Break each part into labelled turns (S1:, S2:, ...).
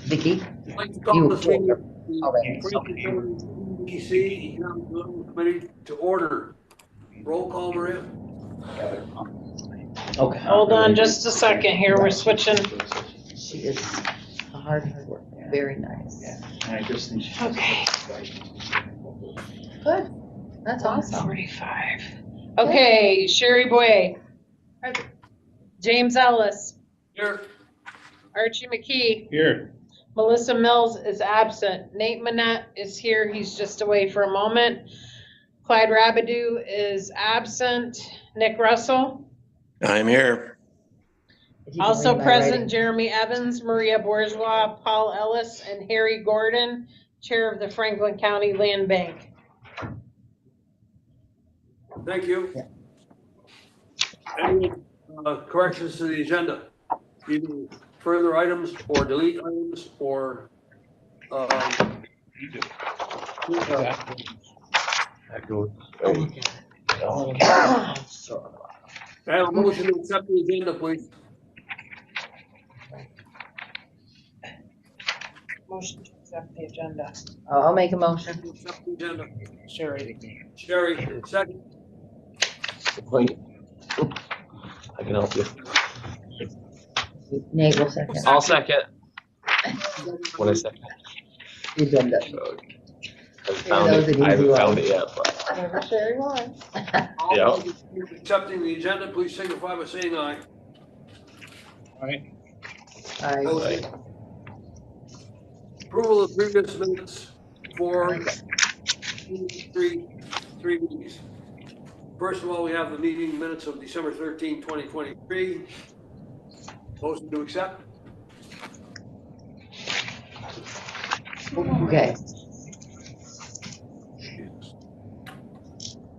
S1: Vicky?
S2: I'd like to call
S1: You-
S2: this meeting of
S1: Already.
S2: the Franklin DC Economic Development Committee to order. Roll call, Maria.
S1: Okay.
S3: Hold on just a second here, we're switching.
S1: She is a hard worker, very nice.
S4: I just think she's.
S3: Okay.
S1: Good, that's awesome.
S3: 45. Okay, Sherry Boye. James Ellis.
S2: Here.
S3: Archie McKee.
S4: Here.
S3: Melissa Mills is absent. Nate Manette is here, he's just away for a moment. Clyde Rabideau is absent. Nick Russell.
S5: I'm here.
S1: If you can
S3: Also
S1: read my
S3: present,
S1: writing.
S3: Jeremy Evans, Maria Bourgeois, Paul Ellis, and Harry Gordon, Chair of the Franklin County Land Bank.
S2: Thank you.
S1: Yeah.
S2: Any corrections to the agenda? Either further items or delete items or
S4: That goes.
S2: I have a motion to accept the agenda, please.
S3: Motion to accept the agenda.
S1: I'll make a motion.
S2: To accept the agenda.
S3: Sherry.
S2: Sherry, second.
S6: I can help you.
S1: Nate will second.
S6: I'll second. What I second?
S1: The agenda.
S6: I
S1: that was an easy
S6: haven't
S1: one.
S6: found it yet, but
S1: Whatever Sherry wants.
S2: All
S6: Yeah.
S2: those in favor of accepting the agenda, please signify by saying aye.
S4: Right.
S1: Aye.
S2: Approval of previous minutes for three meetings. First of all, we have the meeting minutes of December 13, 2023. Motion to accept.
S1: Okay,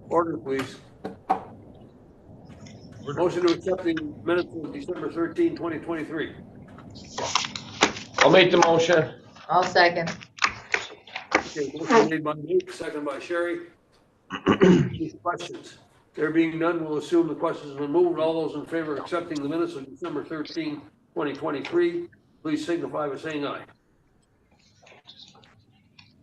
S2: Order, please. Motion to accept the minutes of December 13, 2023.
S6: I'll make the motion.
S1: I'll second.
S2: Okay, motion made by Nate, second by Sherry. Any questions? There being none, we'll assume the questions have been moved. All those in favor of accepting the minutes of December 13, 2023, please signify by saying aye.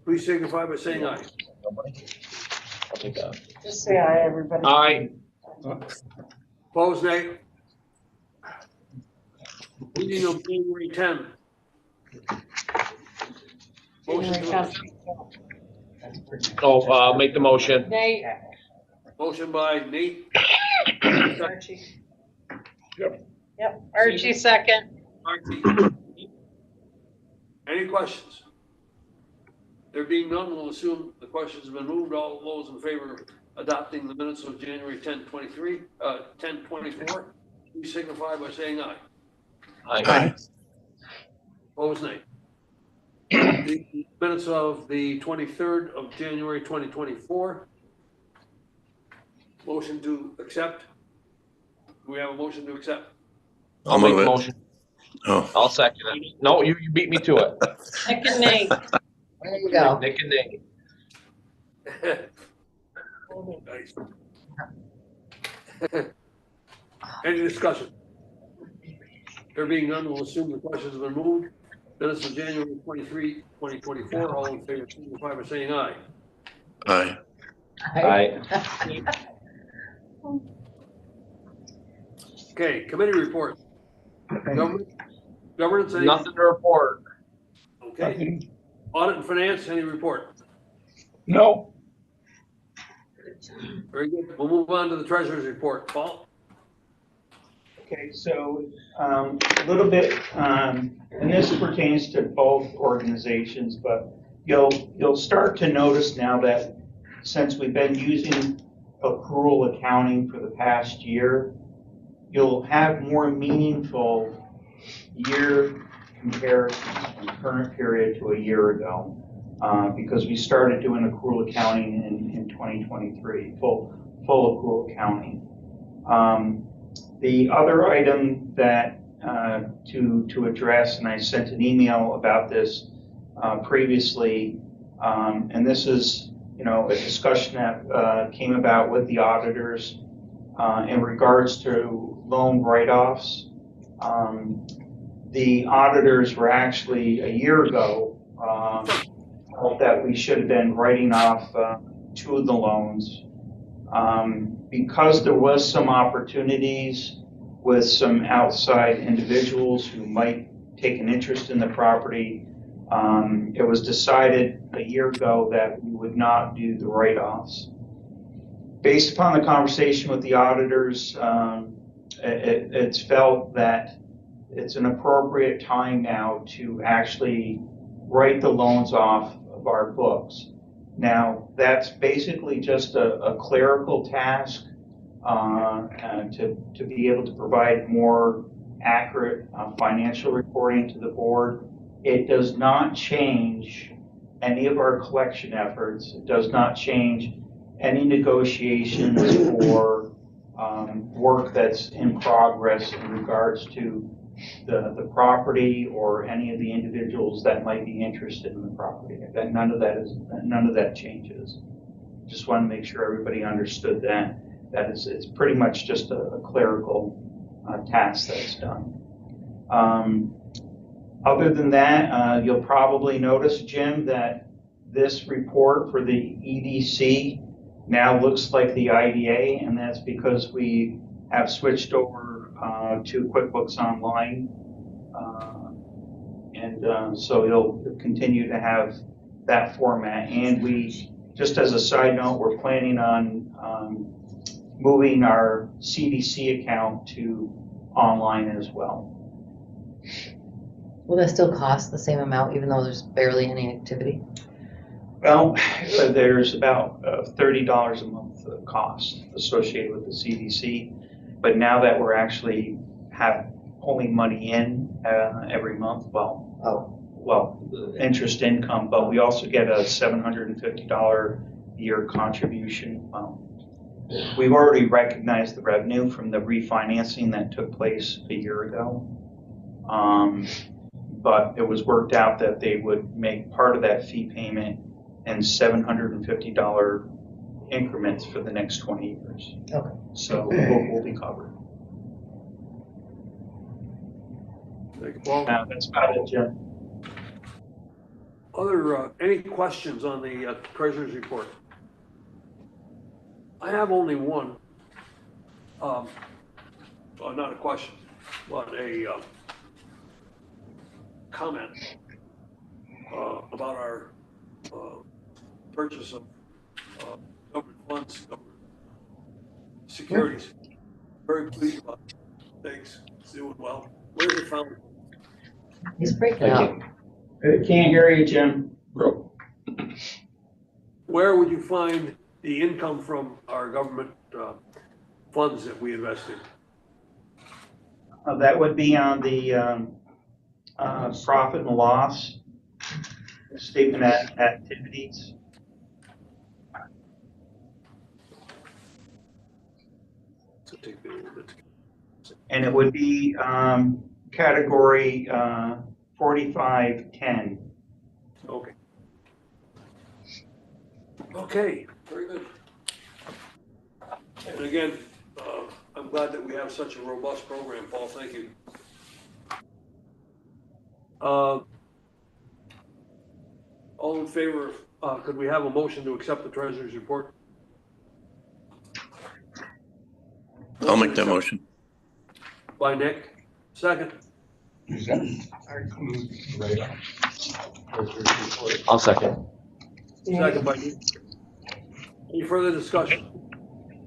S2: Please signify by saying aye.
S6: I'll take that.
S3: Just say aye, everybody.
S6: Aye.
S2: Opposed, nay? Meeting of January 10. Motion
S3: January
S2: to
S3: 10th.
S6: Oh, I'll make the motion.
S3: Nate.
S2: Motion by Nate.
S3: Archie. Yep, Archie second.
S2: Archie. Any questions? There being none, we'll assume the questions have been moved. All those in favor of adopting the minutes of January 10, 24, please signify by saying aye.
S6: Aye.
S2: Opposed, nay. The minutes of the 23rd of January 2024. Motion to accept. Do we have a motion to accept?
S6: I'll make
S5: move
S6: the
S5: it.
S6: motion.
S5: Oh,
S6: I'll second it. No, you beat me to it.
S3: Nick and Nate.
S1: There you go.
S6: Nick and Nate.
S2: Nice. Any discussion? There being none, we'll assume the questions have been moved. Minutes of January 23, 2024. All in favor, signify by saying aye.
S5: aye.
S6: Aye.
S2: Okay, committee report. Governance, any?
S6: Nothing to report.
S2: Okay. Audit and finance, any report?
S4: No.
S2: Very good. We'll move on to the treasurer's report. Paul?
S4: Okay, so a little bit, and this pertains to both organizations, but you'll start to notice now that since we've been using accrual accounting for the past year, you'll have more meaningful year comparisons from current period to a year ago, because we started doing accrual accounting in 2023, full accrual accounting. The other item that to address, and I sent an email about this previously, and this is a discussion that came about with the auditors in regards to loan write-offs. the auditors were actually a year ago, felt that we should have been writing off 2 of the loans. Because there was some opportunities with some outside individuals who might take an interest in the property, it was decided a year ago that we would not do the write-offs. Based upon the conversation with the auditors, it's felt that it's an appropriate time now to actually write the loans off of our books. Now, that's basically just a clerical task to be able to provide more accurate financial reporting to the board. It does not change any of our collection efforts. It does not change any negotiations or work that's in progress in regards to the property or any of the individuals that might be interested in the property. That none of that changes. Just want to make sure everybody understood that. It's pretty much just a clerical task that's done. Other than that, you'll probably notice, Jim, that this report for the EDC now looks like the IDA, and that's because we have switched over to QuickBooks Online. So you'll continue to have that format. And we, just as a side note, we're planning on moving our CDC account to online as well.
S1: Will that still cost the same amount even though there's barely any activity?
S4: Well, there's about $30 a month cost associated with the CDC, but now that we're actually pulling money in every month, interest income, but we also get a $750 a year contribution. We've already recognized the revenue from the refinancing that took place a year ago. But it was worked out that they would make part of that fee payment in $750 increments for the next 20 years.
S1: Okay.
S4: So we'll be covered.
S2: Thank you, Paul.
S4: That's about it, Jim.
S2: Any questions on the treasurer's report? I have only one. Not a question, but a comment about our purchase of government funds, government securities. Very pleased about it. Thanks. It's doing well. Where's it found?
S1: He's breaking up.
S4: Can't hear you, Jim.
S2: Where would you find the income from our government funds that we invest in?
S4: That would be on the profit and loss statement of activities.
S2: So take me a little bit.
S4: And it would be category 4510.
S2: Okay. Okay, very good. And again, I'm glad that we have such a robust program, Paul. Thank you. All in favor of, could we have a motion to accept the treasurer's report?
S5: I'll make that motion.
S2: By Nick. Second.
S6: I'll second.
S2: Second by Nick. Any further discussion?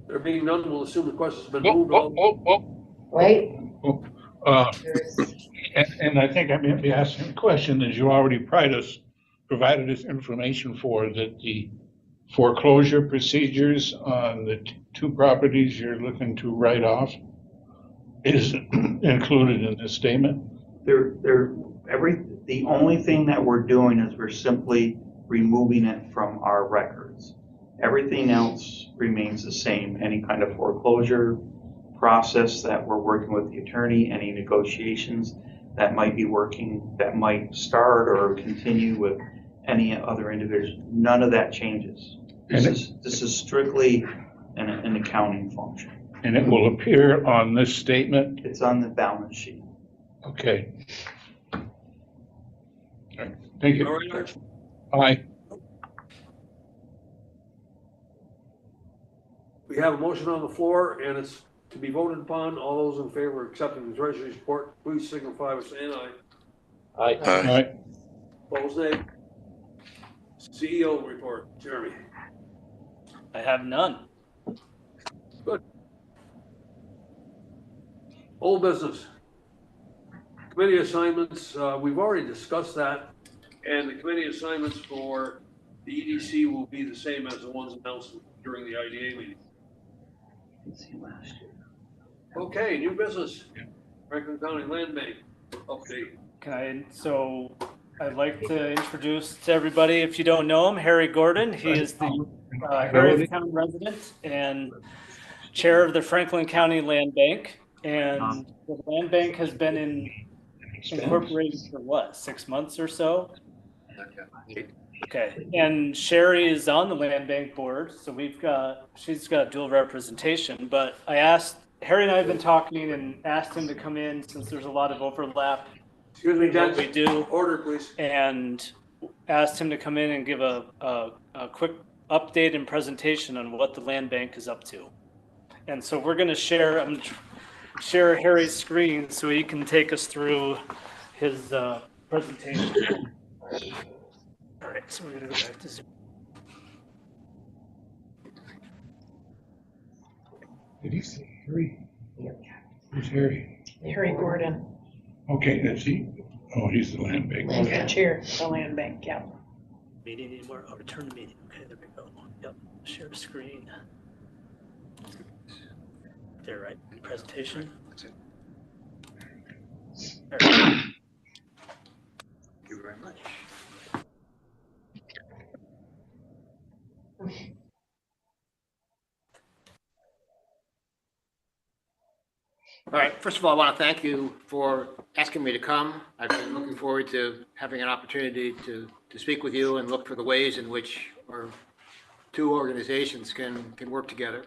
S2: There being none, we'll assume the question's been moved.
S1: Wait.
S7: And I think I may be asking a question, as you already provided us information for, that the foreclosure procedures on the 2 properties you're looking to write off is included in this statement?
S4: The only thing that we're doing is we're simply removing it from our records. Everything else remains the same. Any kind of foreclosure process that we're working with the attorney, any negotiations that might be working, that might start or continue with any other individual, none of that changes. This is strictly an accounting function.
S7: And it will appear on this statement?
S4: It's on the balance sheet.
S7: Okay. Thank you.
S2: All right, Arch?
S7: Aye.
S2: We have a motion on the floor and it's to be voted upon. All those in favor of accepting the treasurer's report, please signify by saying aye.
S6: Aye.
S5: Aye.
S7: Aye.
S2: Opposed, nay. CEO report, Jeremy.
S8: I have none.
S2: Good. Old business. Committee assignments, we've already discussed that. And the committee assignments for the EDC will be the same as the ones announced during the IDA meeting. Okay, new business. Franklin County Land Bank update.
S8: So I'd like to introduce to everybody, if you don't know him, Harry Gordon. He is the Harris County resident and chair of the Franklin County Land Bank. And the land bank has been incorporated for what, 6 months or so? Okay, and Sherry is on the land bank board, so she's got dual representation, but Harry and I have been talking and asked him to come in since there's a lot of overlap
S2: Excuse me,
S8: in what we
S2: Jen.
S8: do,
S2: Order, please.
S8: and asked him to come in and give a quick update and presentation on what the land bank is up to. And so we're gonna share Harry's screen so he can take us through his presentation. All right, so we're gonna go back to Zoom.
S7: Did he say Harry? Who's Harry?
S3: Harry Gordon,
S7: Okay, that's he. Oh, he's the land bank.
S3: he's the chair of the land bank, yeah.
S8: Meeting anymore? Oh, return to meeting. Okay, there we go. Yep, share screen. There, right? Presentation. There. Thank you very much.
S9: All right, first of all, I want to thank you for asking me to come. I've been looking forward to having an opportunity to speak with you and look for the ways in which our two organizations can work together.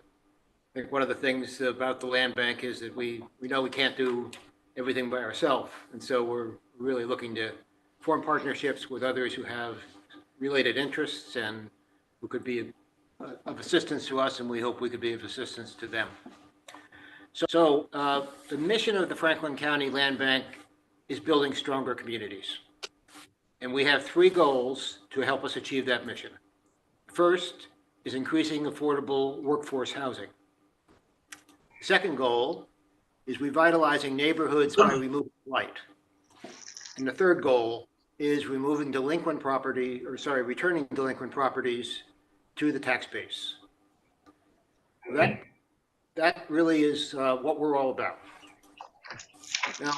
S9: I think one of the things about the land bank is that we know we can't do everything by ourselves. And so we're really looking to form partnerships with others who have related interests and who could be of assistance to us, and we hope we could be of assistance to them. So the mission of the Franklin County Land Bank is building stronger communities. And we have three goals to help us achieve that mission. First is increasing affordable workforce housing. Second goal is revitalizing neighborhoods by removing blight. And the third goal is returning delinquent properties to the tax base. That really is what we're all about. Now,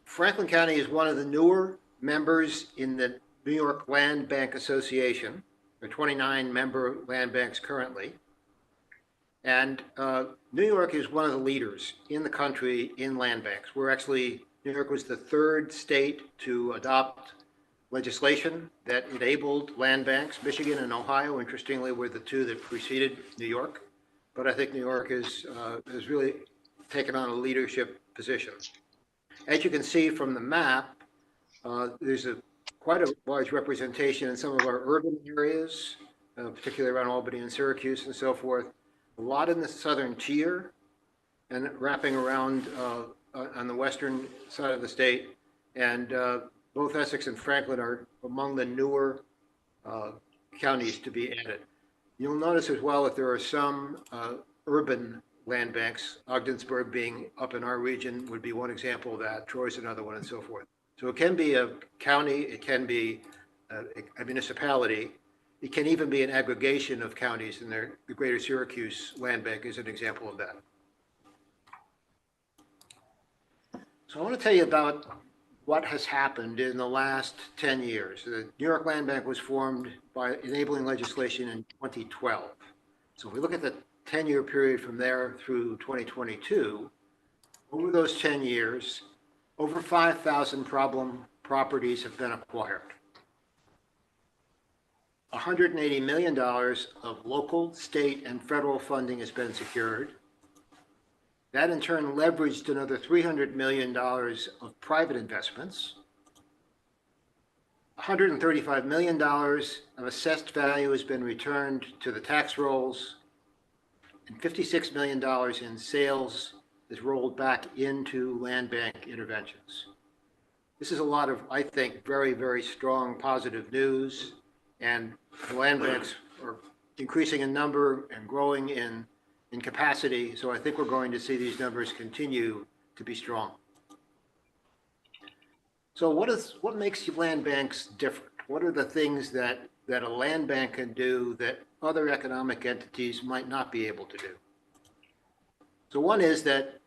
S9: Franklin County is one of the newer members in the New York Land Bank Association. There are 29 member land banks currently. And New York is one of the leaders in the country in land banks. New York was the third state to adopt legislation that enabled land banks. Michigan and Ohio, interestingly, were the two that preceded New York. But I think New York has really taken on a leadership position. As you can see from the map, there's quite a large representation in some of our urban areas, particularly around Albany and Syracuse and so forth. A lot in the southern tier and wrapping around on the western side of the state. And both Essex and Franklin are among the newer counties to be added. You'll notice as well that there are some urban land banks, Ogdensburg being up in our region would be one example of that, Troy's another one, and so forth. So it can be a county, it can be a municipality, it can even be an aggregation of counties, and the Greater Syracuse Land Bank is an example of that. So I want to tell you about what has happened in the last 10 years. The New York Land Bank was formed by enabling legislation in 2012. So if we look at the 10-year period from there through 2022, over those 10 years, over 5,000 problem properties have been acquired. $180 million of local, state, and federal funding has been secured. That in turn leveraged another $300 million of private investments. $135 million of assessed value has been returned to the tax rolls, and $56 million in sales is rolled back into land bank interventions. This is a lot of, I think, very, very strong positive news, and the land banks are increasing in number and growing in capacity, so I think we're going to see these numbers continue to be strong. So what makes land banks different? What are the things that a land bank can do that other economic entities might not be able to do? So one is that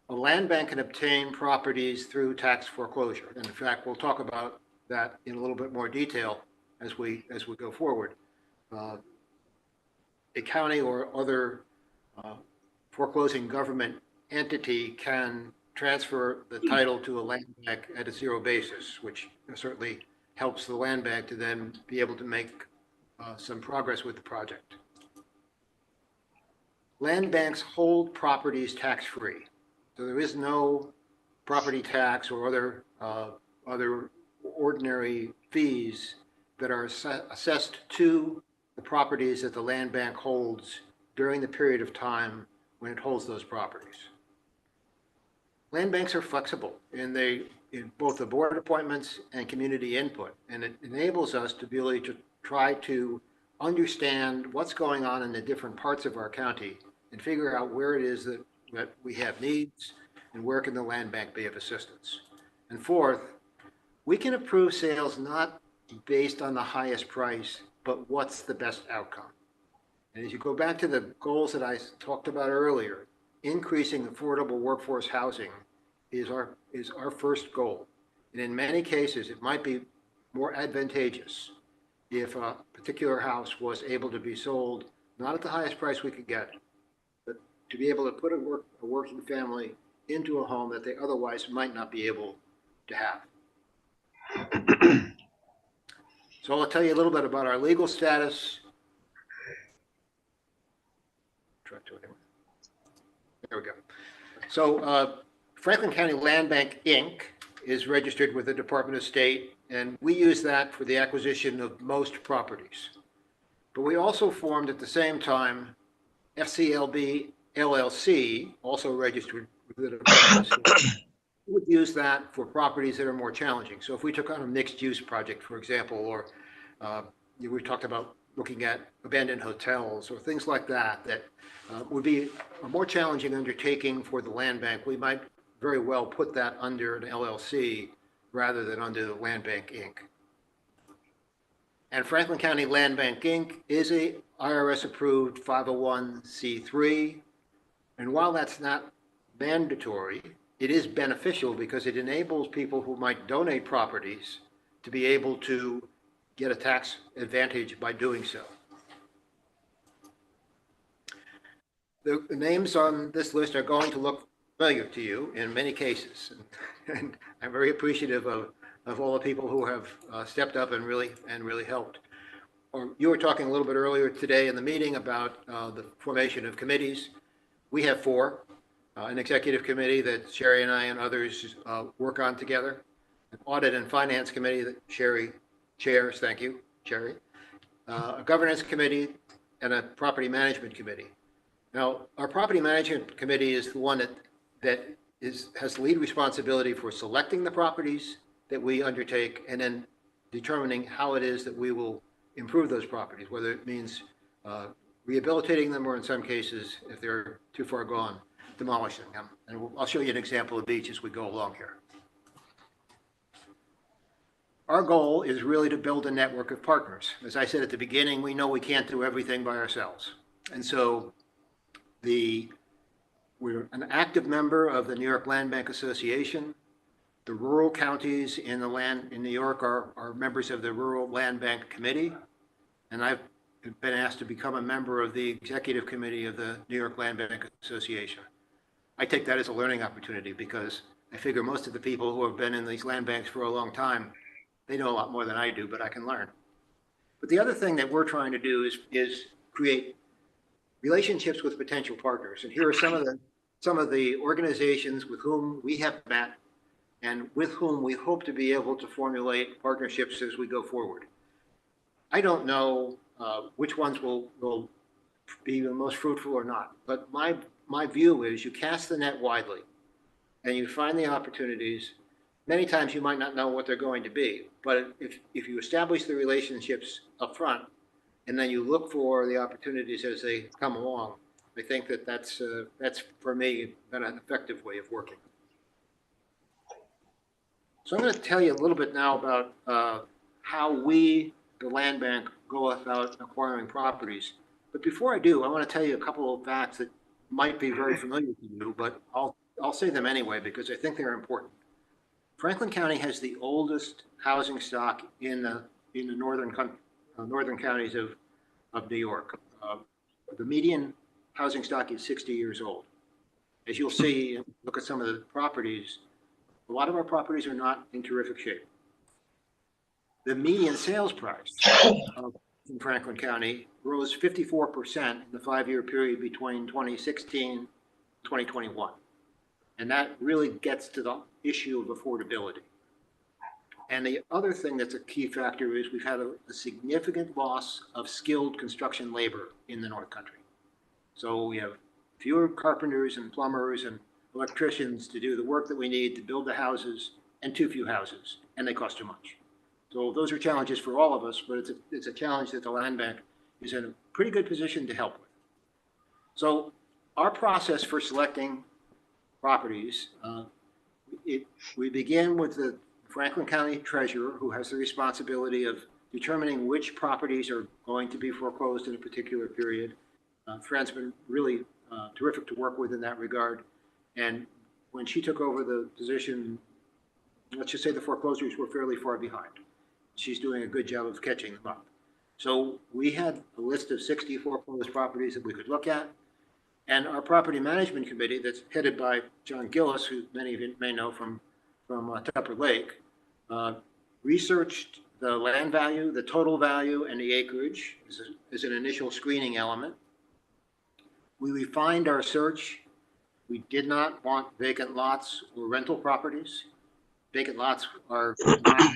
S9: a land bank can obtain properties through tax foreclosure. And in fact, we'll talk about that in a little bit more detail as we go forward. A county or other foreclosing government entity can transfer the title to a land bank at a zero basis, which certainly helps the land bank to then be able to make some progress with the project. Land banks hold properties tax-free, so there is no property tax or other ordinary fees that are assessed to the properties that the land bank holds during the period of time when it holds those properties. Land banks are flexible in both the board appointments and community input, and it enables us to be able to try to understand what's going on in the different parts of our county and figure out where it is that we have needs and where can the land bank be of assistance. And fourth, we can approve sales not based on the highest price, but what's the best outcome. And as you go back to the goals that I talked about earlier, increasing affordable workforce housing is our first goal. And in many cases, it might be more advantageous if a particular house was able to be sold, not at the highest price we could get, but to be able to put a working family into a home that they otherwise might not be able to have. So I'll tell you a little bit about our legal status. There we go. So Franklin County Land Bank, Inc. is registered with the Department of State, and we use that for the acquisition of most properties. But we also formed at the same time FCLB LLC, also registered with the Department of State. We would use that for properties that are more challenging. So if we took on a mixed-use project, for example, or we talked about looking at abandoned hotels or things like that, that would be a more challenging undertaking for the land bank, we might very well put that under an LLC rather than under the Land Bank, Inc. And Franklin County Land Bank, Inc. is a IRS-approved 501c3. And while that's not mandatory, it is beneficial because it enables people who might donate properties to be able to get a tax advantage by doing so. The names on this list are going to look familiar to you in many cases, and I'm very appreciative of all the people who have stepped up and really helped. You were talking a little bit earlier today in the meeting about the formation of committees. We have four. An executive committee that Sherry and I and others work on together, an audit and finance committee that Sherry chairs, thank you, Sherry, a governance committee, and a property management committee. Now, our property management committee is the one that has lead responsibility for selecting the properties that we undertake and then determining how it is that we will improve those properties, whether it means rehabilitating them or in some cases, if they're too far gone, demolishing them. And I'll show you an example of each as we go along here. Our goal is really to build a network of partners. As I said at the beginning, we know we can't do everything by ourselves. And so we're an active member of the New York Land Bank Association. The rural counties in New York are members of the Rural Land Bank Committee. And I've been asked to become a member of the executive committee of the New York Land Bank Association. I take that as a learning opportunity because I figure most of the people who have been in these land banks for a long time, they know a lot more than I do, but I can learn. But the other thing that we're trying to do is create relationships with potential partners. And here are some of the organizations with whom we have met and with whom we hope to be able to formulate partnerships as we go forward. I don't know which ones will be the most fruitful or not, but my view is you cast the net widely and you find the opportunities. Many times you might not know what they're going to be, but if you establish the relationships up front and then you look for the opportunities as they come along, I think that's for me been an effective way of working. So I'm going to tell you a little bit now about how we, the land bank, go about acquiring properties. But before I do, I want to tell you a couple of facts that might be very familiar to you, but I'll say them anyway because I think they're important. Franklin County has the oldest housing stock in the northern counties of New York. The median housing stock is 60 years old. As you'll see, look at some of the properties. A lot of our properties are not in terrific shape. The median sales price in Franklin County rose 54% in the 5-year period between 2016 and 2021. And that really gets to the issue of affordability. And the other thing that's a key factor is we've had a significant loss of skilled construction labor in the North Country. So we have fewer carpenters and plumbers and electricians to do the work that we need to build the houses, and too few houses, and they cost too much. So those are challenges for all of us, but it's a challenge that the land bank is in a pretty good position to help with. So our process for selecting properties, we begin with the Franklin County Treasurer, who has the responsibility of determining which properties are going to be foreclosed in a particular period. Fran's been really terrific to work with in that regard. And when she took over the position, let's just say the foreclosures were fairly far behind. She's doing a good job of catching them up. So we had a list of 60 foreclosed properties that we could look at. And our property management committee that's headed by John Gillis, who many of you may know from Tupper Lake, researched the land value, the total value, and the acreage as an initial screening element. We refined our search. We did not want vacant lots or rental properties. Vacant lots are not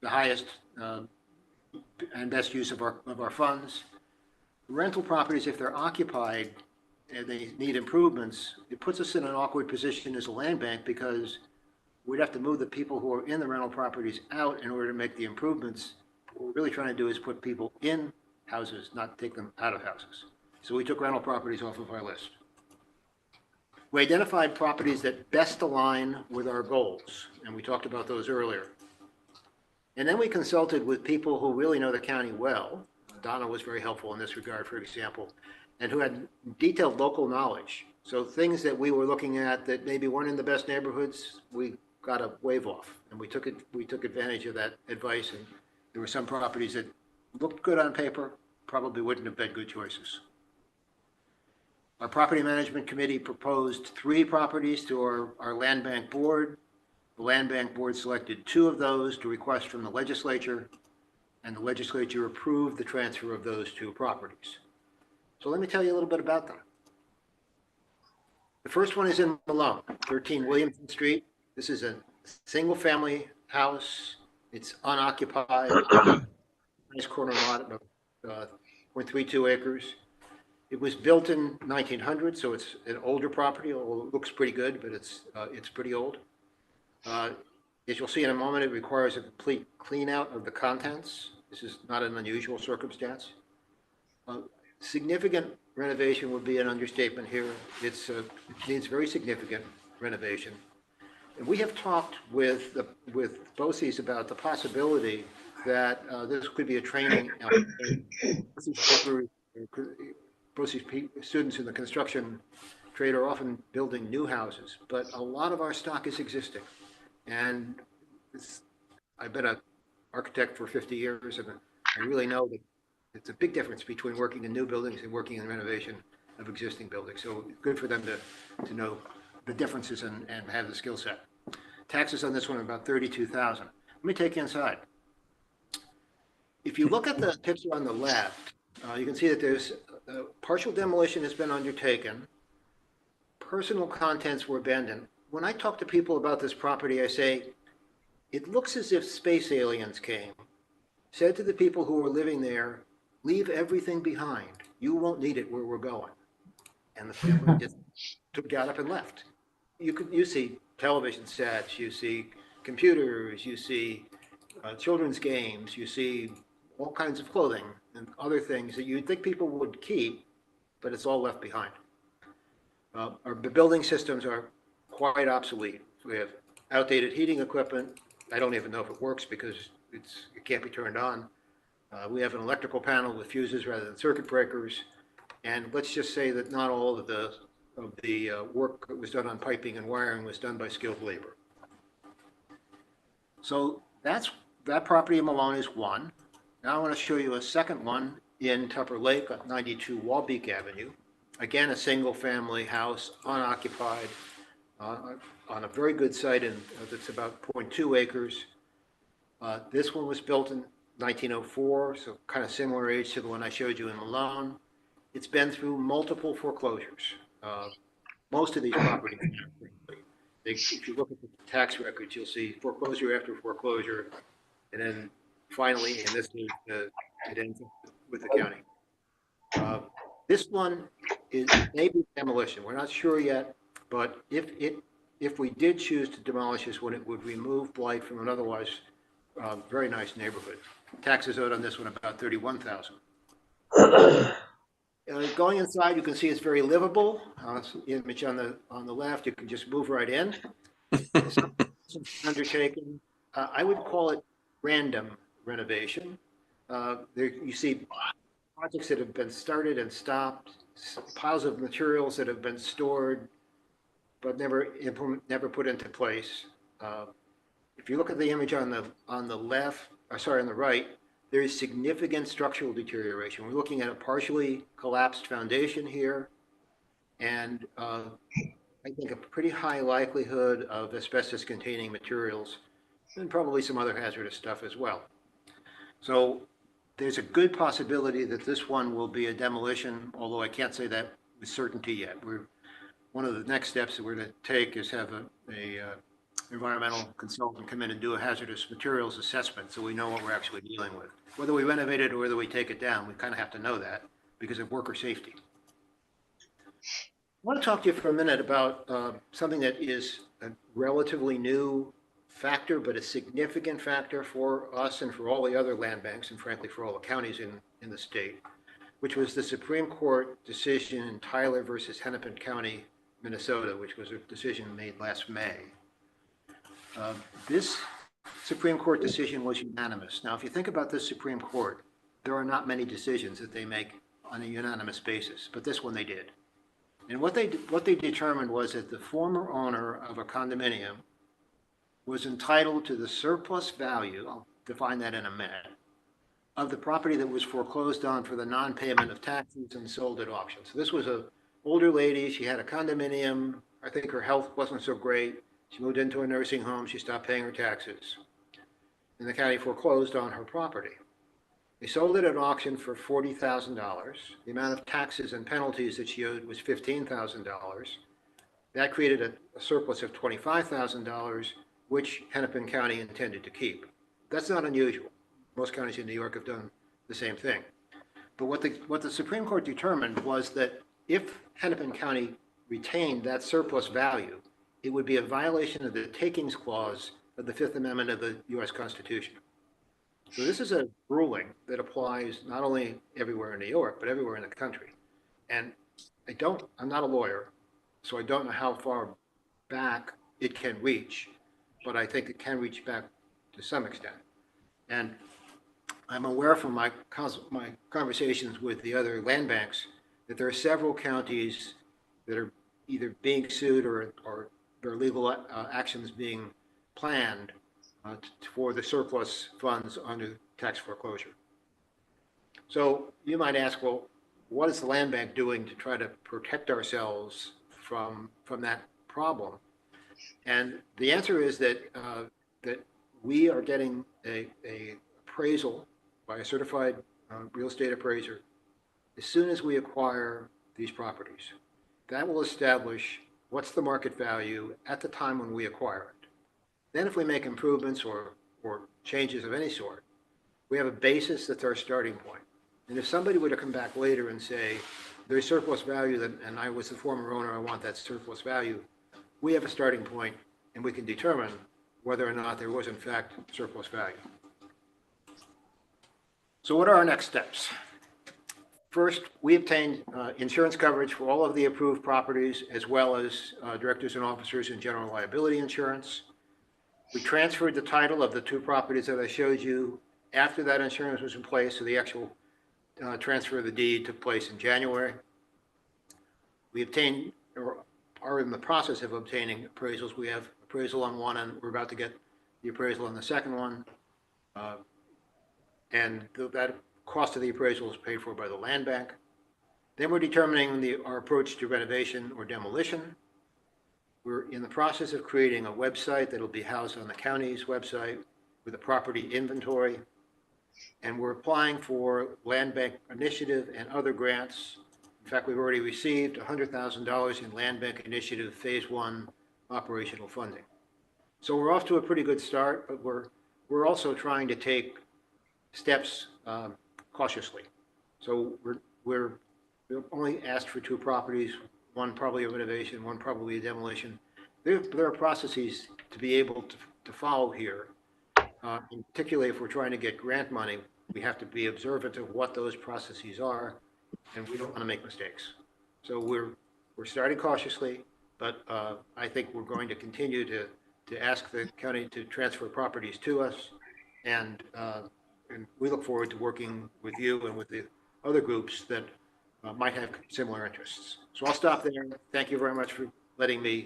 S9: the highest and best use of our funds. Rental properties, if they're occupied and they need improvements, it puts us in an awkward position as a land bank because we'd have to move the people who are in the rental properties out in order to make the improvements. What we're really trying to do is put people in houses, not take them out of houses. So we took rental properties off of our list. We identified properties that best align with our goals, and we talked about those earlier. And then we consulted with people who really know the county well. Donna was very helpful in this regard, for example, and who had detailed local knowledge. So things that we were looking at that maybe weren't in the best neighborhoods, we got a wave off, and we took advantage of that advice. And there were some properties that looked good on paper, probably wouldn't have been good choices. Our property management committee proposed 3 properties to our land bank board. The land bank board selected 2 of those to request from the legislature, and the legislature approved the transfer of those 2 properties. So let me tell you a little bit about them. The first one is in Malone, 13 Williamson Street. This is a single family house. It's unoccupied, nice corner lot of 0.32 acres. It was built in 1900, so it's an older property. It looks pretty good, but it's pretty old. As you'll see in a moment, it requires a complete clean out of the contents. This is not an unusual circumstance. Significant renovation would be an understatement here. It needs very significant renovation. And we have talked with BOCES about the possibility that this could be a training. BOCES students in the construction trade are often building new houses, but a lot of our stock is existing. And I've been an architect for 50 years, and I really know that it's a big difference between working in new buildings and working in renovation of existing buildings. So it's good for them to know the differences and have the skill set. Taxes on this one are about $32,000. Let me take you inside. If you look at the picture on the left, you can see that there's partial demolition has been undertaken. Personal contents were abandoned, when I talk to people about this property, I say, it looks as if space aliens came, said to the people who were living there, leave everything behind. You won't need it where we're going. And the family just got up and left. You see television sets, you see computers, you see children's games, you see all kinds of clothing and other things that you'd think people would keep, but it's all left behind. Our building systems are quite obsolete. We have outdated heating equipment. I don't even know if it works because it can't be turned on. We have an electrical panel with fuses rather than circuit breakers. And let's just say that not all of the work that was done on piping and wiring was done by skilled labor. So that property in Malone is one. Now I want to show you a second one in Tupper Lake at 92 Walbeek Avenue. Again, a single family house, unoccupied, on a very good site, and that's about 0.2 acres. This one was built in 1904, so kind of similar age to the one I showed you in Malone. It's been through multiple foreclosures. Most of these properties, if you look at the tax records, you'll see foreclosure after foreclosure, and then finally, and this is it ends with the county. This one is maybe demolition. We're not sure yet, but if we did choose to demolish this one, it would remove blight from an otherwise very nice neighborhood. Taxes owed on this one about $31,000. Going inside, you can see it's very livable. Image on the left, you can just move right in. Some undertaken. I would call it random renovation. There you see projects that have been started and stopped, piles of materials that have been stored but never put into place. If you look at the image on the left, on the right, there is significant structural deterioration. We're looking at a partially collapsed foundation here, and I think a pretty high likelihood of asbestos-containing materials, and probably some other hazardous stuff as well. So there's a good possibility that this one will be a demolition, although I can't say that with certainty yet. One of the next steps that we're going to take is have a environmental consultant come in and do a hazardous materials assessment so we know what we're actually dealing with. Whether we renovate it or whether we take it down, we kind of have to know that because of worker safety. I want to talk to you for a minute about something that is a relatively new factor, but a significant factor for us and for all the other land banks and frankly for all the counties in the state, which was the Supreme Court decision in Tyler versus Hennepin County, Minnesota, which was a decision made last May. This Supreme Court decision was unanimous. Now, if you think about this Supreme Court, there are not many decisions that they make on a unanimous basis, but this one they did. And what they determined was that the former owner of a condominium was entitled to the surplus value, I'll define that in a minute, of the property that was foreclosed on for the non-payment of taxes and sold at auction. So this was an older lady. She had a condominium. I think her health wasn't so great. She moved into a nursing home. She stopped paying her taxes. And the county foreclosed on her property. They sold it at auction for $40,000. The amount of taxes and penalties that she owed was $15,000. That created a surplus of $25,000, which Hennepin County intended to keep. That's not unusual. Most counties in New York have done the same thing. But what the Supreme Court determined was that if Hennepin County retained that surplus value, it would be a violation of the takings clause of the Fifth Amendment of the U.S. Constitution. So this is a ruling that applies not only everywhere in New York, but everywhere in the country. And I'm not a lawyer, so I don't know how far back it can reach, but I think it can reach back to some extent. And I'm aware from my conversations with the other land banks that there are several counties that are either being sued or there are legal actions being planned for the surplus funds under tax foreclosure. So you might ask, well, what is the land bank doing to try to protect ourselves from that problem? And the answer is that we are getting a appraisal by a certified real estate appraiser as soon as we acquire these properties. That will establish what's the market value at the time when we acquire it. Then if we make improvements or changes of any sort, we have a basis that's our starting point. And if somebody were to come back later and say, there's surplus value that, and I was the former owner, I want that surplus value, we have a starting point and we can determine whether or not there was in fact surplus value. So what are our next steps? First, we obtained insurance coverage for all of the approved properties, as well as directors and officers in general liability insurance. We transferred the title of the 2 properties that I showed you after that insurance was in place, so the actual transfer of the deed took place in January. We obtained, or are in the process of obtaining appraisals. We have appraisal on one, and we're about to get the appraisal on the second one. And that cost of the appraisal is paid for by the land bank. Then we're determining our approach to renovation or demolition. We're in the process of creating a website that'll be housed on the county's website with a property inventory. And we're applying for land bank initiative and other grants. In fact, we've already received $100,000 in land bank initiative phase 1 operational funding. So we're off to a pretty good start, but we're also trying to take steps cautiously. So we're only asked for 2 properties, one probably a renovation, one probably a demolition. There are processes to be able to follow here. And particularly if we're trying to get grant money, we have to be observant of what those processes are, and we don't want to make mistakes. So we're starting cautiously, but I think we're going to continue to ask the county to transfer properties to us, and we look forward to working with you and with the other groups that might have similar interests. So I'll stop there. Thank you very much for letting me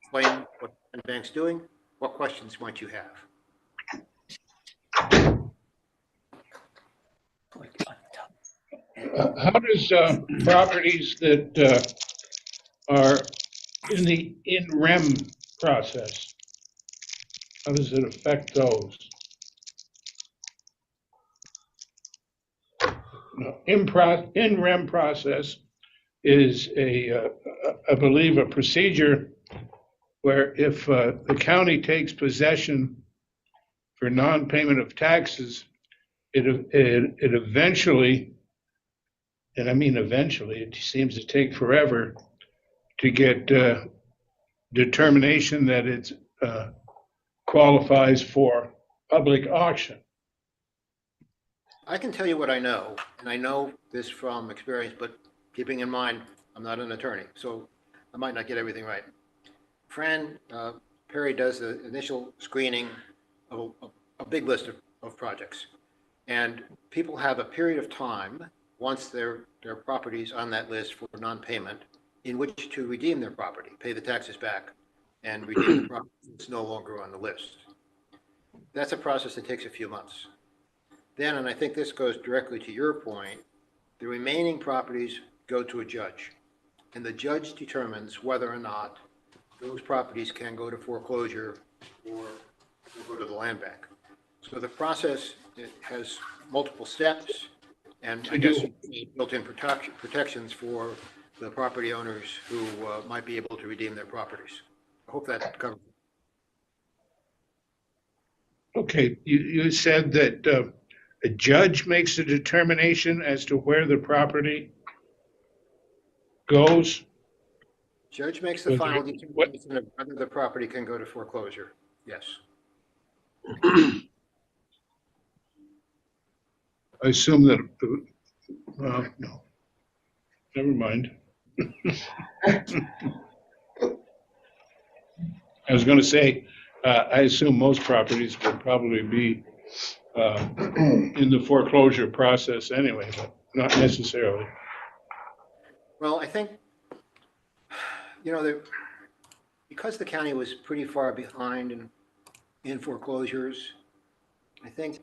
S9: explain what the bank's doing. What questions might you have?
S7: How does properties that are in the in-rem process, how does it affect those? No, in-rem process is I believe, a procedure where if the county takes possession for non-payment of taxes, it eventually, and I mean eventually, it seems to take forever to get determination that it qualifies for public auction.
S9: I can tell you what I know, and I know this from experience, but keeping in mind, I'm not an attorney, so I might not get everything right. Fran Perry does the initial screening of a big list of projects. And people have a period of time, once their property's on that list for non-payment, in which to redeem their property, pay the taxes back, and redeem the property that's no longer on the list. That's a process that takes a few months. Then, and I think this goes directly to your point, the remaining properties go to a judge. And the judge determines whether or not those properties can go to foreclosure or go to the land bank. So the process, it has multiple steps, and I guess built-in protections for the property owners who might be able to redeem their properties. I hope that covers it.
S7: Okay, you said that a judge makes a determination as to where the property goes?
S9: Judge makes the final determination of whether the property can go to foreclosure. Yes.
S7: I assume that, no, never mind. I was going to say, I assume most properties will probably be in the foreclosure process anyway, but not necessarily.
S9: Well, I think, because the county was pretty far behind in foreclosures, I think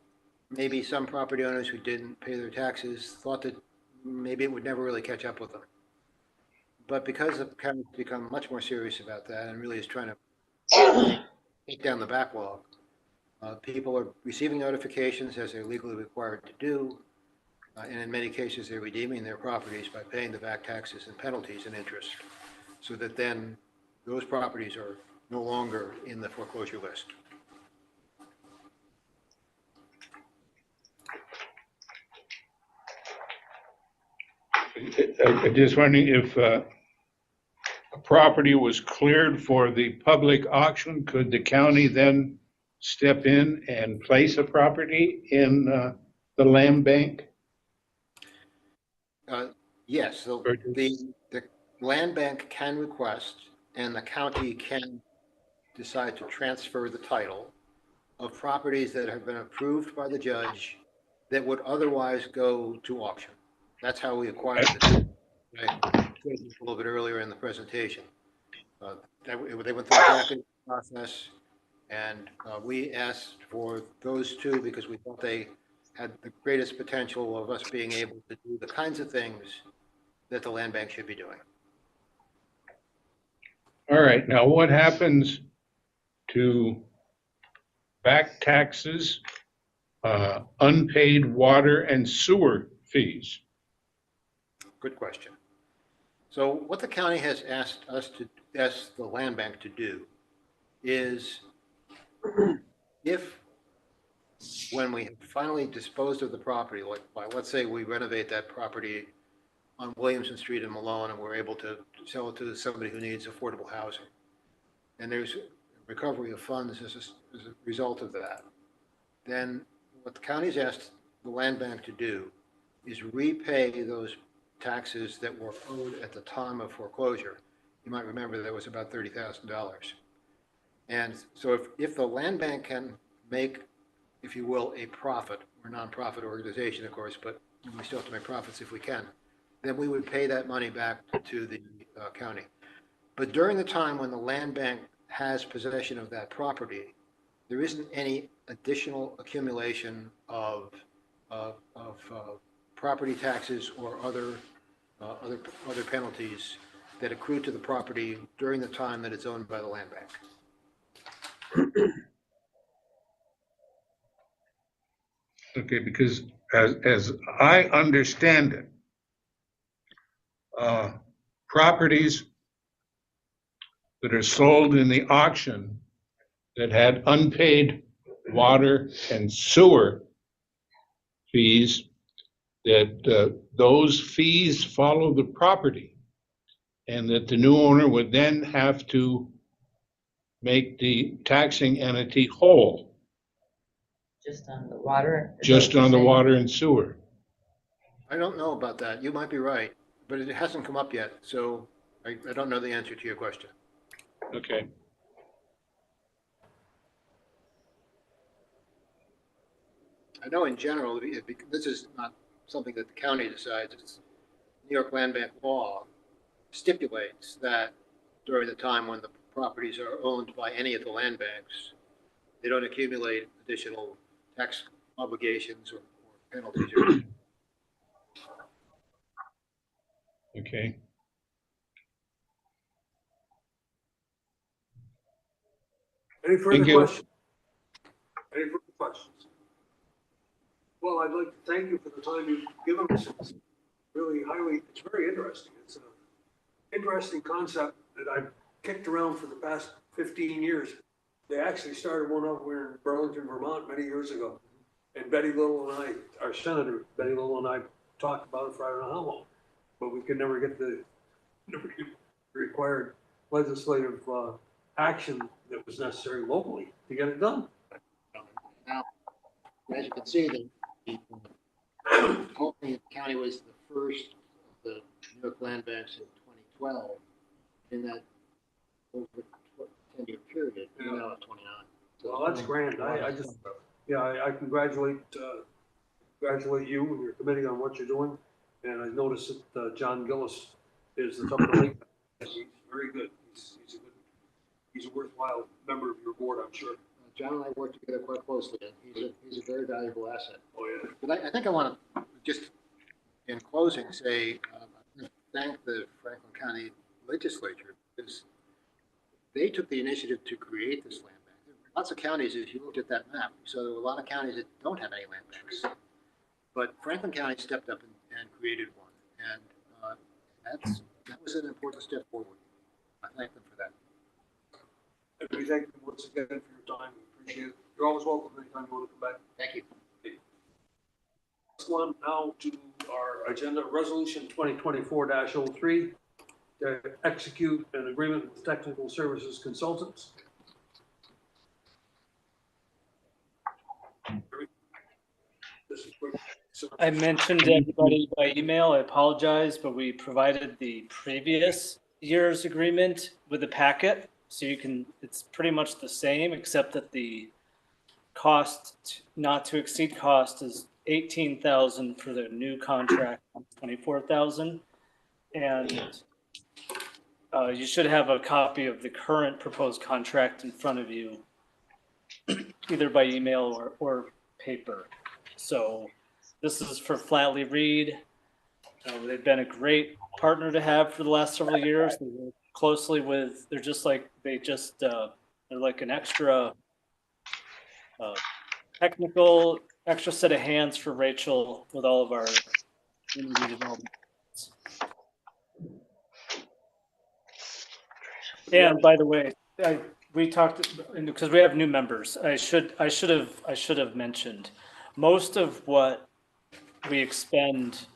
S9: maybe some property owners who didn't pay their taxes thought that maybe it would never really catch up with them. But because the county's become much more serious about that and really is trying to take down the backlog, people are receiving notifications as they're legally required to do, and in many cases they're redeeming their properties by paying the back taxes and penalties and interest, so that then those properties are no longer in the foreclosure list.
S7: I'm just wondering if a property was cleared for the public auction, could the county then step in and place a property in the land bank?
S9: Yes, so the land bank can request, and the county can decide to transfer the title of properties that have been approved by the judge that would otherwise go to auction. That's how we acquired it. I said this a little bit earlier in the presentation. They went through exactly the process, and we asked for those two because we thought they had the greatest potential of us being able to do the kinds of things that the land bank should be doing.
S7: All right, now what happens to back taxes, unpaid water and sewer fees?
S9: Good question. So what the county has asked the land bank to do is if, when we finally disposed of the property, like let's say we renovate that property on Williamson Street in Malone and we're able to sell it to somebody who needs affordable housing, and there's recovery of funds as a result of that, then what the county's asked the land bank to do is repay those taxes that were owed at the time of foreclosure. You might remember there was about $30,000. And so if the land bank can make, if you will, a profit, we're a nonprofit organization, of course, but we still have to make profits if we can, then we would pay that money back to the county. But during the time when the land bank has possession of that property, there isn't any additional accumulation of property taxes or other penalties that accrue to the property during the time that it's owned by the land bank.
S7: Okay, because as I understand it, properties that are sold in the auction that had unpaid water and sewer fees, that those fees follow the property, and that the new owner would then have to make the taxing entity whole,
S1: Just on the water?
S7: just on the water and sewer.
S9: I don't know about that. You might be right, but it hasn't come up yet, so I don't know the answer to your question.
S7: Okay.
S9: I know in general, this is not something that the county decides, it's New York Land Bank law stipulates that during the time when the properties are owned by any of the land banks, they don't accumulate additional tax obligations or penalties.
S7: Okay.
S2: Any further
S7: Thank you.
S2: questions? Any further questions? Well, I'd like to thank you for the time you've given us. It's really it's very interesting. It's an interesting concept that I've kicked around for the past 15 years. They actually started one up here in Burlington, Vermont many years ago. And Betty Little and our Senator Betty Little and I talked about it for I don't know how long, but we could never get the required legislative action that was necessary locally to get it done.
S9: Now, as you can see, the Albany County was the first of the New York land banks in 2012 in that over 10-year period. We're now at 29. So,
S2: Well, that's grand. I congratulate you and your committee on what you're doing. And I noticed that John Gillis is the top of the league. He's very good. He's a worthwhile member of your board, I'm sure.
S9: John and I work together quite closely, and he's a very valuable asset.
S2: Oh, yeah.
S9: But I think I want to just, in closing, say thank the Franklin County Legislature, because they took the initiative to create this land bank. There were lots of counties, if you looked at that map, so there were a lot of counties that don't have any land banks. But Franklin County stepped up and created one, and that was an important step forward. I thank them for that.
S2: And we thank you once again for your time. We appreciate it. You're always welcome anytime you want to come back.
S9: Thank you.
S2: Next one now to our agenda, Resolution 2024-03, to execute an agreement with Technical Services Consultants. This is quick.
S8: I mentioned to everybody by email, I apologize, but we provided the previous year's agreement with the packet. So you can, it's pretty much the same, except that the cost, not to exceed cost, is 18,000 for the new contract, 24,000. And you should have a copy of the current proposed contract in front of you, either by email or paper. So this is for Flatley Reed. They've been a great partner to have for the last several years. They work closely with, they're like an extra technical, extra set of hands for Rachel with all of our community development. And by the way, we talked, because we have new members, I should have mentioned, most of what we expend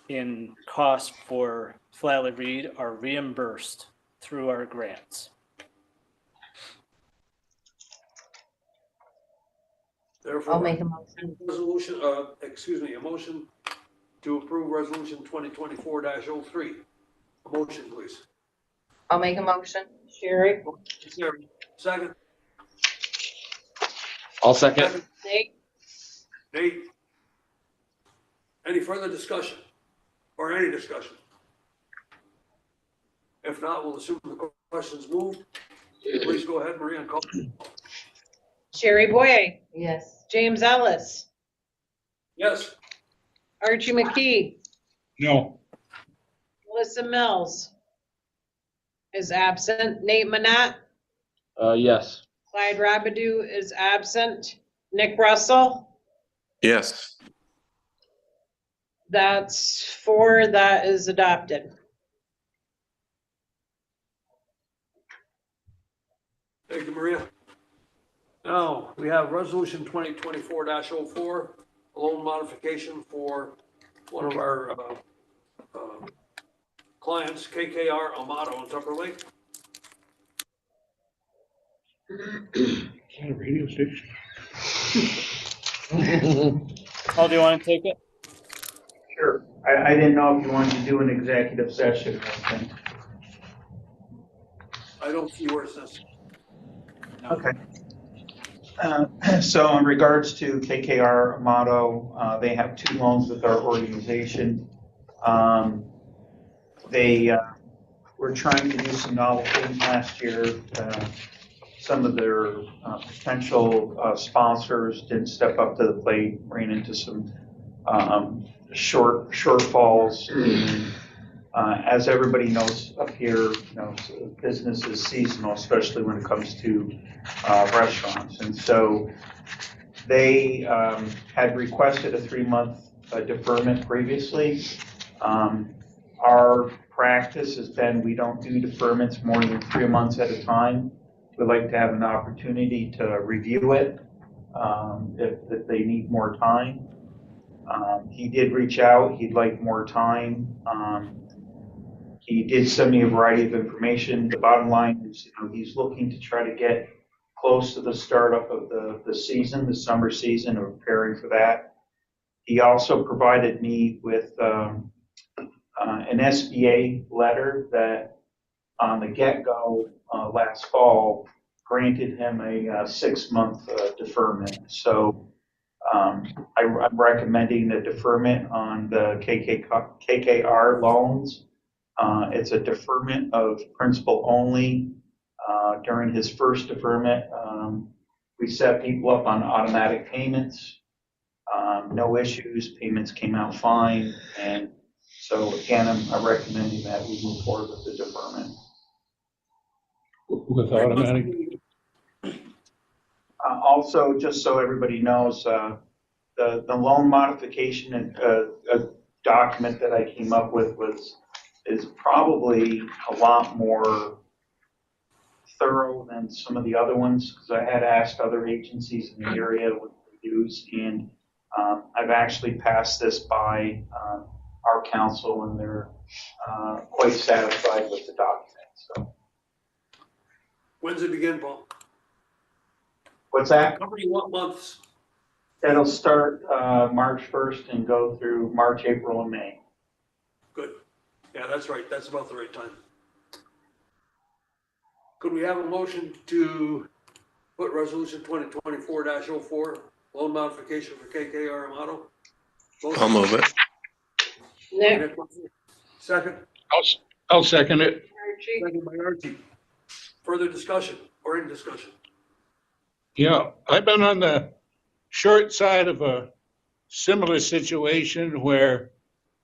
S8: in cost for Flatley Reed are reimbursed through our grants.
S2: Therefore,
S1: I'll make a motion.
S2: resolution, a motion to approve resolution 2024-03. A motion, please.
S1: I'll make a motion.
S3: Sherry?
S2: Sherry, second.
S6: I'll second.
S3: Nate?
S2: Nate? Any further discussion? Or any discussion? If not, we'll assume the question's moved. Please go ahead, Maria, and call.
S3: Sherry Boye?
S1: Yes.
S3: James Ellis?
S2: Yes.
S3: Archie McKee?
S7: No.
S3: Melissa Mills is absent. Nate Manette?
S6: Yes.
S3: Clyde Rabideau is absent. Nick Russell?
S5: Yes.
S3: That's 4, that is adopted.
S2: Thank you, Maria. Now, we have resolution 2024-04, a loan modification for one of our clients, KKR Amato in Tupper Lake.
S7: A radio station.
S8: Oh, do you want to take it?
S4: Sure. I didn't know if you wanted to do an executive session or something.
S2: I don't see where it says.
S4: Okay. So in regards to KKR Amato, they have 2 loans with our organization. They were trying to do some novel things last year. Some of their potential sponsors didn't step up to the plate, ran into some shortfalls. As everybody knows up here, business is seasonal, especially when it comes to restaurants. And so they had requested a 3-month deferment previously. Our practice has been we don't do deferments more than 3 months at a time. We'd like to have an opportunity to review it if they need more time. He did reach out. He'd like more time. He did send me a variety of information. The bottom line is, he's looking to try to get close to the startup of the season, the summer season, and preparing for that. He also provided me with an SBA letter that on the get-go last fall granted him a 6-month deferment. So I'm recommending the deferment on the KKR loans. It's a deferment of principal only. During his first deferment, we set people up on automatic payments. No issues, payments came out fine. And so again, I'm recommending that we move forward with the deferment.
S7: With automatic.
S4: Also, just so everybody knows, the loan modification document that I came up with is probably a lot more thorough than some of the other ones, because I had asked other agencies in the area what they use, and I've actually passed this by our council, and they're quite satisfied with the document. So,
S2: When's it begin, Paul?
S4: what's that?
S2: Covering what months?
S4: That'll start March 1st and go through March, April, and May.
S2: Good. Yeah, that's right. That's about the right time. Could we have a motion to put resolution 2024-04, loan modification for KKR Amato?
S5: I'll move it.
S3: Nick,
S2: Second,
S7: I'll second it.
S3: Archie,
S2: second by Archie. Further discussion or any discussion?
S7: Yeah, I've been on the short side of a similar situation where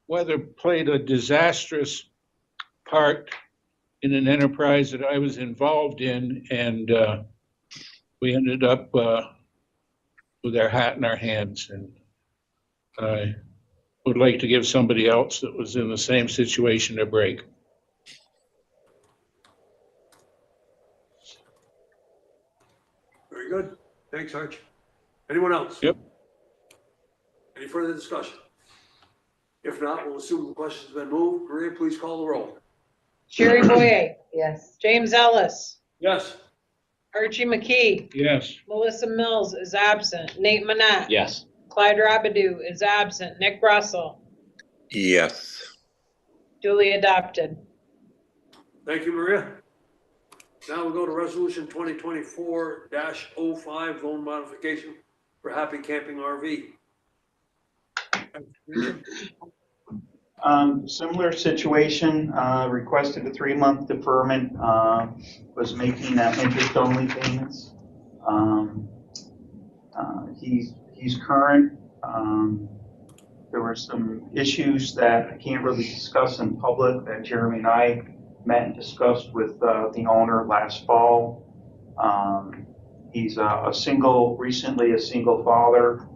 S7: weather played a disastrous part in an enterprise that I was involved in, and we ended up with our hat in our hands. And I would like to give somebody else that was in the same situation a break.
S2: Very good. Thanks, Arch. Anyone else?
S7: Yep.
S2: Any further discussion? If not, we'll assume the question's been moved. Maria, please call the roll.
S3: Sherry Boye,
S1: Yes.
S3: James Ellis,
S2: Yes.
S3: Archie McKee,
S7: Yes.
S3: Melissa Mills is absent, Nate Manette,
S6: Yes.
S3: Clyde Rabidou is absent, Nick Russell,
S5: Yes.
S3: duly adopted.
S2: Thank you, Maria. Now we'll go to resolution 2024-05, loan modification for Happy Camping RV.
S4: Similar situation, requested a 3-month deferment, was making interest-only payments. He's current. There were some issues that I can't really discuss in public that Jeremy and I met and discussed with the owner last fall. He's recently a single father,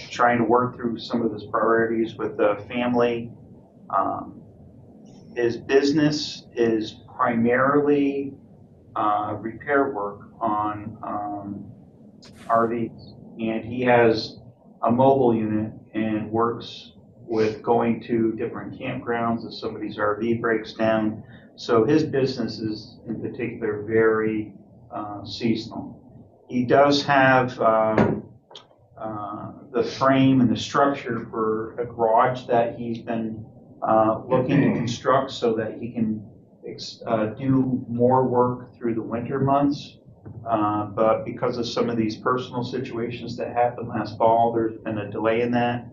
S4: trying to work through some of his priorities with the family. His business is primarily repair work on RVs, and he has a mobile unit and works with going to different campgrounds if somebody's RV breaks down. So his business is in particular very seasonal. He does have the frame and the structure for a garage that he's been looking to construct so that he can do more work through the winter months. But because of some of these personal situations that happened last fall, there's been a delay in that.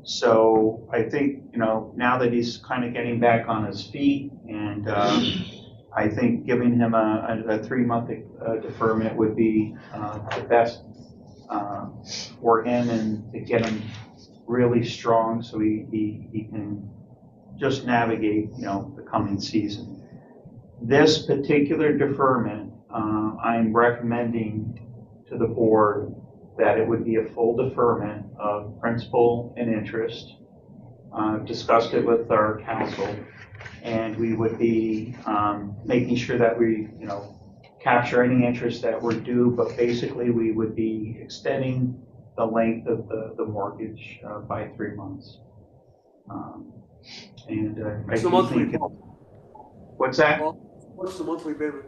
S4: So I think, now that he's kind of getting back on his feet, and I think giving him a 3-month deferment would be the best for him, and to get him really strong so he can just navigate, the coming season. This particular deferment, I'm recommending to the board that it would be a full deferment of principal and interest. I've discussed it with our council, and we would be making sure that we, capture any interest that we're due, but basically we would be extending the length of the mortgage by 3 months.
S2: What's the monthly?
S4: What's that?
S2: What's the monthly payment?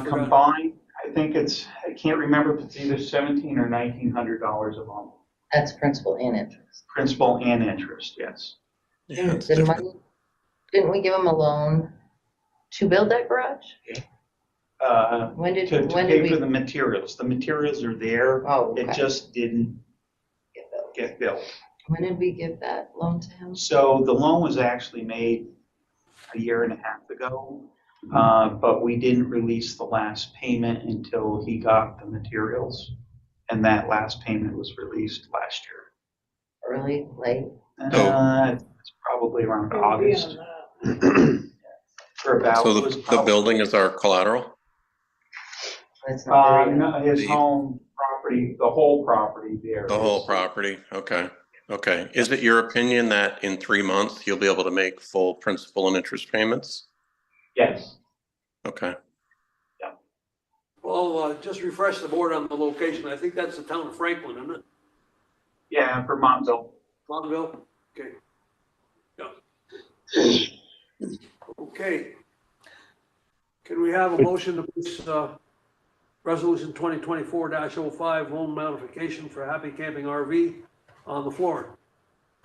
S4: Combined, I think I can't remember if it's either $1,700 or $1,900 a month.
S1: That's principal and interest.
S4: Principal and interest, yes.
S5: Yeah, it's
S1: Didn't
S5: different.
S1: we give him a loan to build that garage? When did
S4: To
S1: we?
S4: pay for the materials. The materials are there.
S1: Oh, okay.
S4: It just didn't
S1: Get built.
S4: get built.
S1: When did we give that loan to him?
S4: So the loan was actually made a year and a half ago, but we didn't release the last payment until he got the materials. And that last payment was released last year.
S1: Early, late?
S4: It's probably around August. Or about.
S5: So
S4: it was
S5: the
S4: probably-
S5: building is our collateral?
S1: It's not very-
S4: No, his home property, the whole property there.
S5: The whole property? Okay. Okay. Is it your opinion that in 3 months you'll be able to make full principal and interest payments?
S4: Yes.
S5: Okay.
S2: Well, just refresh the board on the location. I think that's the town of Franklin, isn't it?
S4: Yeah, Vermontville.
S2: Montville? Okay. Yeah. Okay. Can we have a motion to place, resolution 2024-05 loan modification for Happy Camping RV on the floor?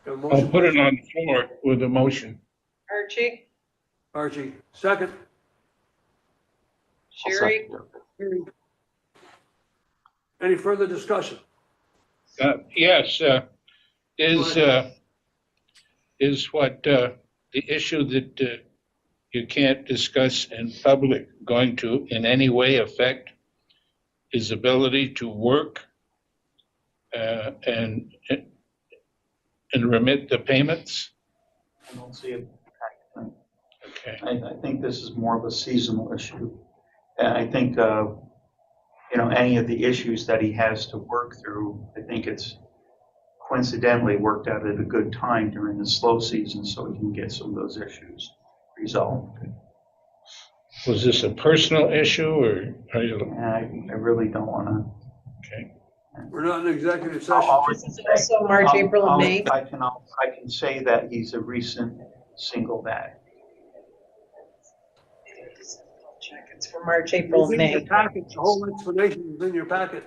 S2: Have a
S7: I'll
S2: motion,
S7: put it
S2: please?
S7: on the floor with a motion.
S3: Archie,
S2: Archie, second.
S3: Sherry,
S2: Any further discussion?
S7: Yes, is what, the issue that you can't discuss in public going to in any way affect his ability to work and remit the payments?
S4: I don't see it.
S7: Okay.
S4: I think this is more of a seasonal issue. And I think, any of the issues that he has to work through, I think it's coincidentally worked out at a good time during the slow season so he can get some of those issues resolved.
S7: Was this a personal issue or are you,
S4: And I really don't want to.
S7: okay.
S2: We're not in executive session.
S3: also March, April, and May.
S4: I can say that he's a recent single dad.
S3: Check, it's for March, April, and
S2: It's in your
S3: May.
S2: packet. The whole explanation is in your packet.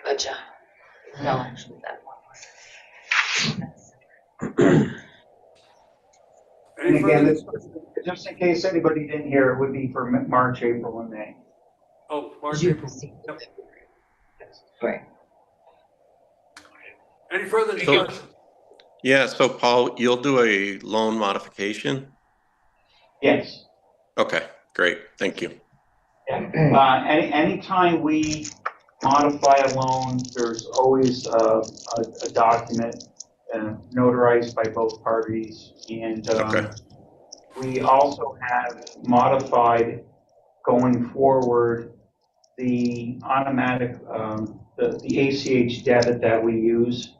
S1: Gotcha. No, actually, that one was.
S4: And
S2: Any
S4: again,
S2: further
S4: it's, just in case anybody didn't hear, it would be for March, April, and May.
S2: Oh, March,
S1: You
S2: April.
S1: proceed.
S2: Yep.
S1: Right.
S2: Any further discussion?
S5: Yeah, so Paul, you'll do a loan modification?
S4: Yes.
S5: Okay, great, thank you.
S4: Anytime we modify a loan, there's always a document notarized by both parties. And
S5: Okay.
S4: we also have modified going forward the automatic, the ACH debit that we use.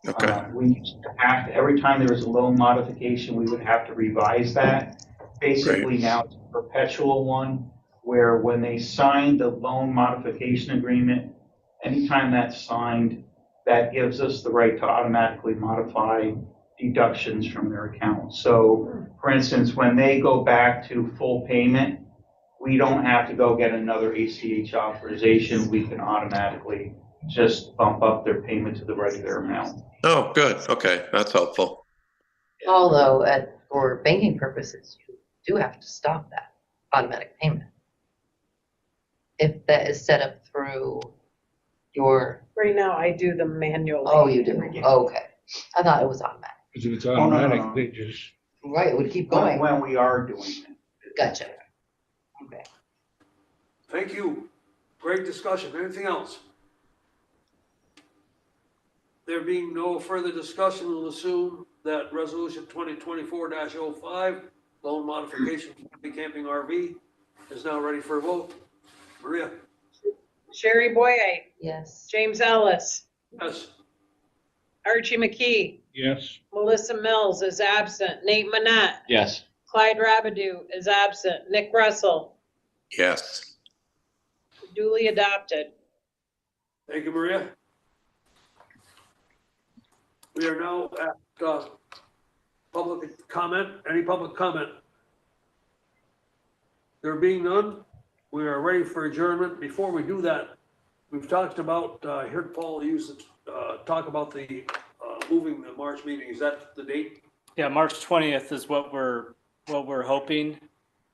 S5: Okay,
S4: We used to have to, every time there was a loan modification, we would have to revise that. Basically now it's a perpetual one where when they sign the loan modification agreement, anytime that's signed, that gives us the right to automatically modify deductions from their account. So for instance, when they go back to full payment, we don't have to go get another ACH authorization. We can automatically just bump up their payment to the regular amount.
S5: oh, good, okay, that's helpful.
S1: Although, for banking purposes, you do have to stop that automatic payment. If that is set up through your,
S3: Right now, I do them manually.
S1: oh, you do, okay. I thought it was automatic.
S7: Because if it's
S4: no, no,
S7: automatic,
S4: no.
S7: they just,
S1: Right, it would keep going.
S4: When we are doing it.
S1: Gotcha. Okay.
S2: Thank you. Great discussion. Anything else? There being no further discussion, we'll assume that resolution 2024-05, loan modification for Happy Camping RV, is now ready for a vote. Maria?
S3: Sherry Boye,
S1: Yes.
S3: James Ellis,
S2: Yes.
S3: Archie McKee,
S7: yes.
S3: Melissa Mills is absent, Nate Manette,
S6: Yes.
S3: Clyde Rabidou is absent, Nick Russell,
S5: Yes,
S3: duly adopted.
S2: Thank you, Maria. We are now at public comment. Any public comment? There being none, we are ready for adjournment. Before we do that, we've talked about, I heard Paul use it, talk about the moving the March meeting. Is that the date?
S8: Yeah, March 20th is what we're hoping.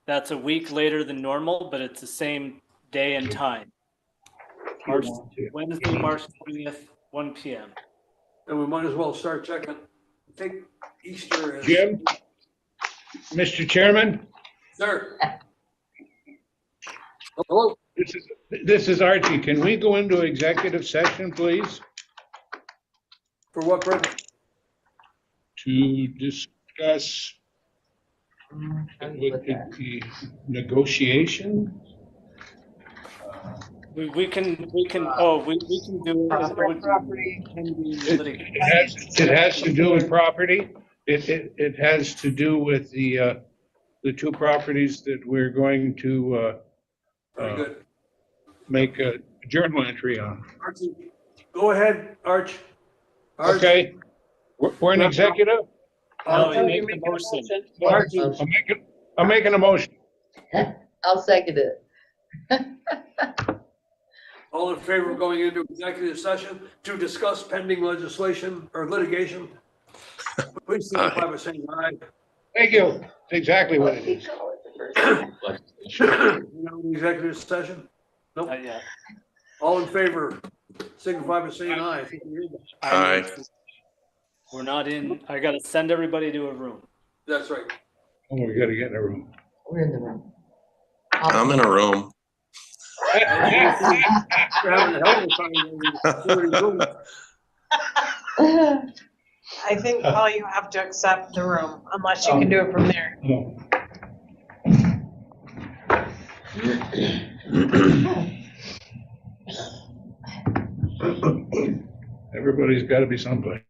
S8: That's a week later than normal, but it's the same day and time. Wednesday, March 20th, 1 p.m.
S2: And we might as well start checking. I think Easter is.
S7: Jim? Mr. Chairman,
S2: Sir. Hello?
S7: this is Archie. Can we go into executive session, please,
S2: For what purpose?
S7: to discuss the negotiation?
S8: We can do it.
S3: Property.
S8: Can be
S7: It has to do with property. It has to do with the the two properties that we're going to
S2: Very good.
S7: make a journal entry on.
S2: Archie, go ahead, Arch. Arch,
S7: Okay, we're in executive?
S8: No,
S2: Arch,
S8: you
S3: Oh,
S8: make
S3: you're
S8: the
S3: making a
S8: motion.
S2: Archie,
S7: I'm making a motion.
S1: I'll second it.
S2: all in favor of going into executive session to discuss pending legislation or litigation? Please signify by saying aye.
S7: Thank you. That's exactly what it is.
S2: You know, executive session? Nope.
S8: Not yet.
S2: All in favor, signify by saying aye. I think we did.
S5: Aye.
S8: We're not in, I gotta send everybody to a room.
S2: That's right.
S7: Oh, we gotta get in a room.
S1: We're in the room.
S5: I'm in a room.
S2: We're having a hell of a time over in the room.
S3: I think, Paul, you have to accept the room unless you can do it from there.
S7: No. Everybody's gotta be someplace.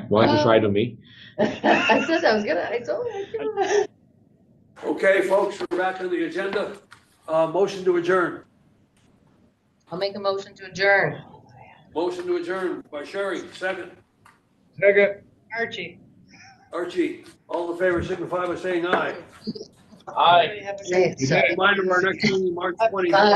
S6: Want to try to me?
S1: I said I was gonna, I told you.
S2: Okay, folks, we're back on the agenda. Motion to adjourn.
S1: I'll make a motion to adjourn.
S2: Motion to adjourn by Sherry, second.
S7: Second.
S3: Archie.
S2: Archie, all in favor signify by saying aye.
S6: Aye.
S1: Say it, so-
S2: Reminder of our next meeting, March 20th.
S1: Bye.